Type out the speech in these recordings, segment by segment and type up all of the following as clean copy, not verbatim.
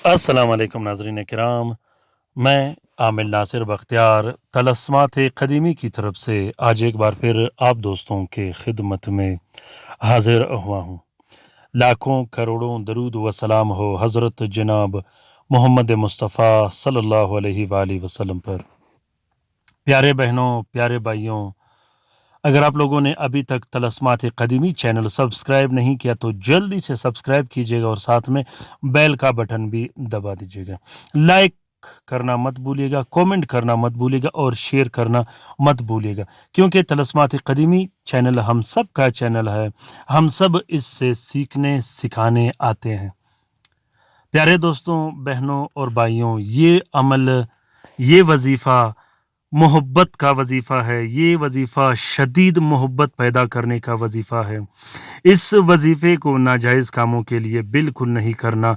السلام علیکم ناظرین کرام، میں عامل ناصر بختیار طلسمات قدیمی کی طرف سے آج ایک بار پھر آپ دوستوں کے خدمت میں حاضر ہوا ہوں۔ لاکھوں کروڑوں درود و سلام ہو حضرت جناب محمد مصطفیٰ صلی اللہ علیہ وآلہ وسلم پر۔ پیارے بہنوں، پیارے بھائیوں، اگر آپ لوگوں نے ابھی تک طلسمات قدیمی چینل سبسکرائب نہیں کیا تو جلدی سے سبسکرائب کیجیے گا اور ساتھ میں بیل کا بٹن بھی دبا دیجیے گا۔ لائک کرنا مت بھولیے گا، کومنٹ کرنا مت بھولیے گا اور شیئر کرنا مت بھولیے گا، کیونکہ طلسمات قدیمی چینل ہم سب کا چینل ہے، ہم سب اس سے سیکھنے سکھانے آتے ہیں۔ پیارے دوستوں، بہنوں اور بھائیوں، یہ عمل، یہ وظیفہ محبت کا وظیفہ ہے، یہ وظیفہ شدید محبت پیدا کرنے کا وظیفہ ہے۔ اس وظیفے کو ناجائز کاموں کے لیے بالکل نہیں کرنا،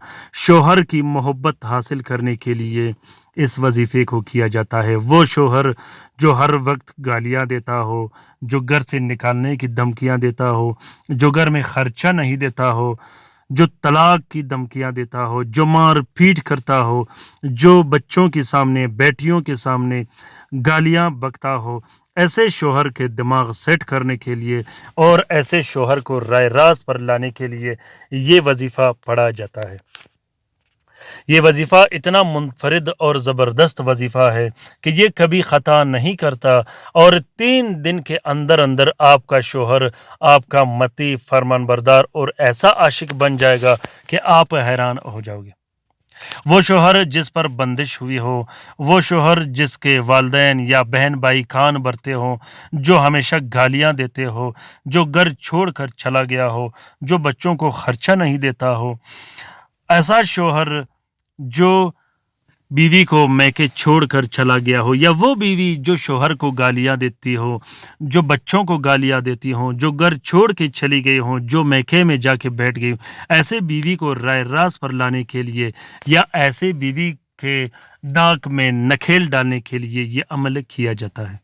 شوہر کی محبت حاصل کرنے کے لیے اس وظیفے کو کیا جاتا ہے۔ وہ شوہر جو ہر وقت گالیاں دیتا ہو، جو گھر سے نکالنے کی دھمکیاں دیتا ہو، جو گھر میں خرچہ نہیں دیتا ہو، جو طلاق کی دھمکیاں دیتا ہو، جو مار پیٹ کرتا ہو، جو بچوں کے سامنے، بیٹیوں کے سامنے گالیاں بکتا ہو، ایسے شوہر کے دماغ سیٹ کرنے کے لیے اور ایسے شوہر کو رائے راست پر لانے کے لیے یہ وظیفہ پڑھا جاتا ہے۔ یہ وظیفہ اتنا منفرد اور زبردست وظیفہ ہے کہ یہ کبھی خطا نہیں کرتا، اور 3 دن کے اندر اندر آپ کا شوہر آپ کا مطیع، فرمان بردار اور ایسا عاشق بن جائے گا کہ آپ حیران ہو جاؤ گے۔ وہ شوہر جس پر بندش ہوئی ہو، وہ شوہر جس کے والدین یا بہن بھائی کان بھرتے ہوں، جو ہمیشہ گالیاں دیتے ہو، جو گھر چھوڑ کر چلا گیا ہو، جو بچوں کو خرچہ نہیں دیتا ہو، ایسا شوہر جو بیوی کو میکے چھوڑ کر چلا گیا ہو، یا وہ بیوی جو شوہر کو گالیاں دیتی ہو، جو بچوں کو گالیاں دیتی ہوں، جو گھر چھوڑ کے چلی گئی ہوں، جو میکے میں جا کے بیٹھ گئی ہوں، ایسے بیوی کو رائے راست پر لانے کے لیے یا ایسے بیوی کے ناک میں نکھیل ڈالنے کے لیے یہ عمل کیا جاتا ہے۔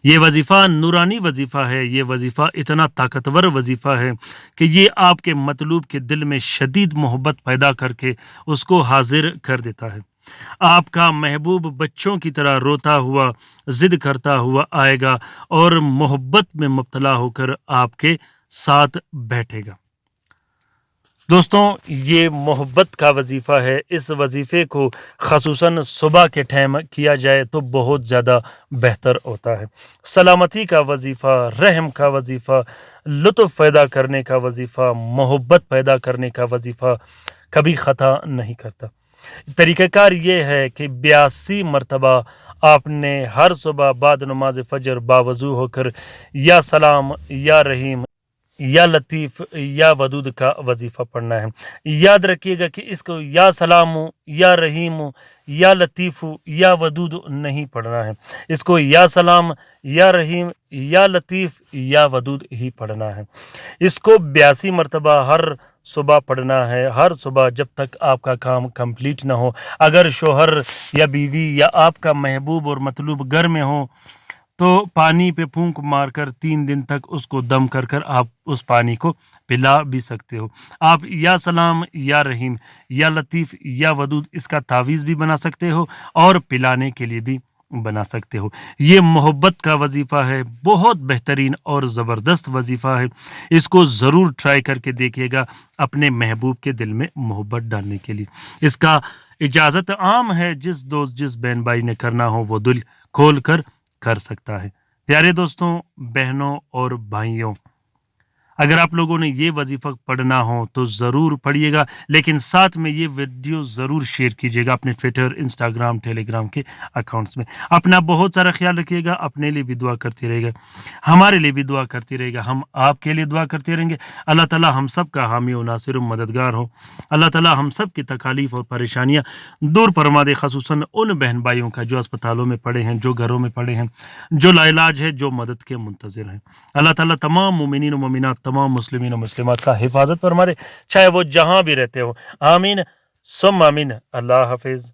یہ وظیفہ نورانی وظیفہ ہے، یہ وظیفہ اتنا طاقتور وظیفہ ہے کہ یہ آپ کے مطلوب کے دل میں شدید محبت پیدا کر کے اس کو حاضر کر دیتا ہے۔ آپ کا محبوب بچوں کی طرح روتا ہوا، ضد کرتا ہوا آئے گا اور محبت میں مبتلا ہو کر آپ کے ساتھ بیٹھے گا۔ دوستوں، یہ محبت کا وظیفہ ہے۔ اس وظیفے کو خصوصاً صبح کے ٹائم کیا جائے تو بہت زیادہ بہتر ہوتا ہے۔ سلامتی کا وظیفہ، رحم کا وظیفہ، لطف پیدا کرنے کا وظیفہ، محبت پیدا کرنے کا وظیفہ کبھی خطا نہیں کرتا۔ طریقہ کار یہ ہے کہ 82 مرتبہ آپ نے ہر صبح بعد نماز فجر باوضو ہو کر یا سلام، یا رحیم، یا لطیف، یا ودود کا وظیفہ پڑھنا ہے۔ یاد رکھیے گا کہ اس کو یا سلام، یا رحیم، یا لطیف، یا ودود نہیں پڑھنا ہے، اس کو یا سلام، یا رحیم، یا لطیف، یا ودود ہی پڑھنا ہے۔ اس کو 82 مرتبہ ہر صبح پڑھنا ہے، ہر صبح جب تک آپ کا کام کمپلیٹ نہ ہو۔ اگر شوہر یا بیوی یا آپ کا محبوب اور مطلوب گھر میں ہو تو پانی پہ پھونک مار کر 3 دن تک اس کو دم کر کر آپ اس پانی کو پلا بھی سکتے ہو۔ آپ یا سلام، یا رحیم، یا لطیف، یا ودود اس کا تعویذ بھی بنا سکتے ہو اور پلانے کے لیے بھی بنا سکتے ہو۔ یہ محبت کا وظیفہ ہے، بہت بہترین اور زبردست وظیفہ ہے۔ اس کو ضرور ٹرائی کر کے دیکھیے گا اپنے محبوب کے دل میں محبت ڈالنے کے لیے۔ اس کا اجازت عام ہے، جس دوست جس بہن بھائی نے کرنا ہو وہ دل کھول کر کر سکتا ہے۔ پیارے دوستوں، بہنوں اور بھائیوں، اگر آپ لوگوں نے یہ وظیفہ پڑھنا ہو تو ضرور پڑھیے گا، لیکن ساتھ میں یہ ویڈیو ضرور شیئر کیجیے گا اپنے ٹویٹر، انسٹاگرام، ٹیلی گرام کے اکاؤنٹس میں۔ اپنا بہت سارا خیال رکھیے گا، اپنے لیے بھی دعا کرتے رہے گا، ہمارے لیے بھی دعا کرتے رہے گا، ہم آپ کے لیے دعا کرتے رہیں گے۔ اللہ تعالیٰ ہم سب کا حامی و ناصر و مددگار ہو۔ اللہ تعالیٰ ہم سب کی تکالیف اور پریشانیاں دور فرما دے، خصوصاً ان بہن بھائیوں کا جو اسپتالوں میں پڑے ہیں، جو گھروں میں پڑے ہیں، جو لا علاج ہے، جو مدد کے منتظر ہیں۔ اللہ تعالیٰ تمام مومنین و مومنات، تمام مسلمین و مسلمات کا حفاظت فرما دے، چاہے وہ جہاں بھی رہتے ہو۔ آمین ثم آمین۔ اللہ حافظ۔